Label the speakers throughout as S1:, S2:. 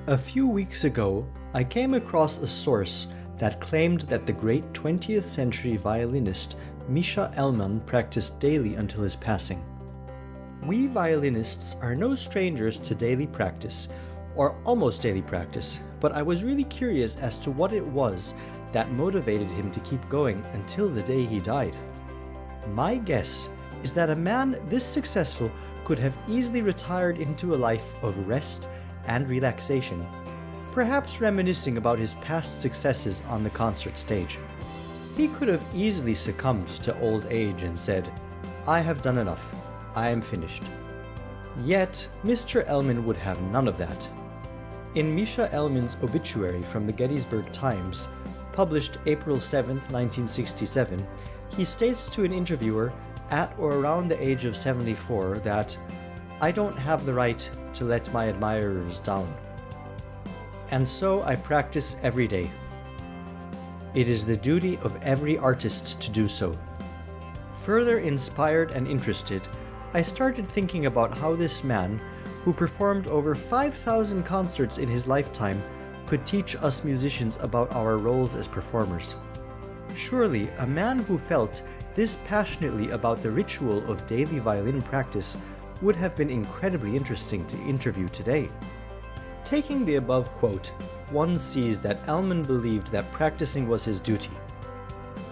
S1: A few weeks ago, I came across a source that claimed that the great 20th century violinist Mischa Elman practiced daily until his passing. We violinists are no strangers to daily practice, or almost daily practice, but I was really curious as to what it was that motivated him to keep going until the day he died. My guess is that a man this successful could have easily retired into a life of rest and relaxation, perhaps reminiscing about his past successes on the concert stage. He could have easily succumbed to old age and said, "I have done enough, I am finished." Yet, Mr. Elman would have none of that. In Mischa Elman's obituary from the Gettysburg Times, published April 7, 1967, he states to an interviewer at or around the age of 74 that, "I don't have the right to let my admirers down. And so I practice every day. It is the duty of every artist to do so." Further inspired and interested, I started thinking about how this man, who performed over 5,000 concerts in his lifetime, could teach us musicians about our roles as performers. Surely, a man who felt this passionately about the ritual of daily violin practice would have been incredibly interesting to interview today. Taking the above quote, one sees that Elman believed that practicing was his duty.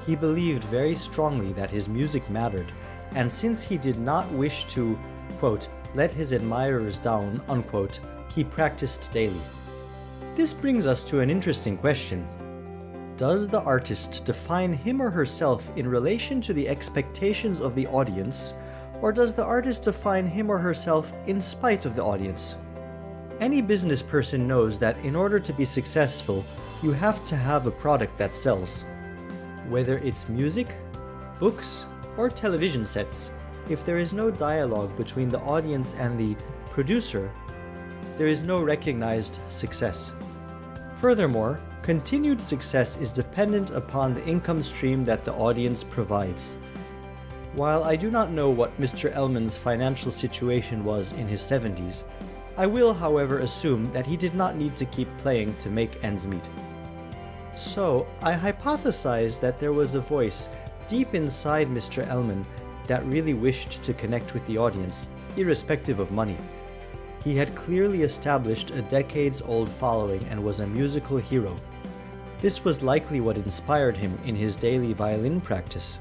S1: He believed very strongly that his music mattered, and since he did not wish to, quote, let his admirers down, unquote, he practiced daily. This brings us to an interesting question. Does the artist define him or herself in relation to the expectations of the audience, or does the artist define him or herself in spite of the audience? Any business person knows that in order to be successful, you have to have a product that sells. Whether it's music, books, or television sets, if there is no dialogue between the audience and the producer, there is no recognized success. Furthermore, continued success is dependent upon the income stream that the audience provides. While I do not know what Mr. Elman's financial situation was in his 70s, I will, however, assume that he did not need to keep playing to make ends meet. So, I hypothesize that there was a voice deep inside Mr. Elman that really wished to connect with the audience, irrespective of money. He had clearly established a decades-old following and was a musical hero. This was likely what inspired him in his daily violin practice.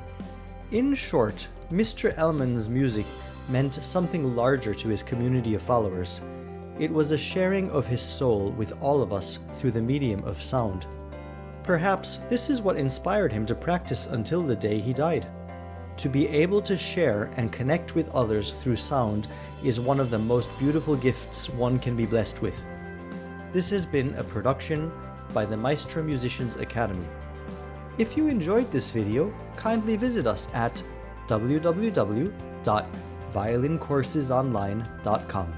S1: In short, Mr. Elman's music meant something larger to his community of followers. It was a sharing of his soul with all of us through the medium of sound. Perhaps this is what inspired him to practice until the day he died. To be able to share and connect with others through sound is one of the most beautiful gifts one can be blessed with. This has been a production by the Maestro Musicians Academy. If you enjoyed this video, kindly visit us at www.violinCoursesOnline.com.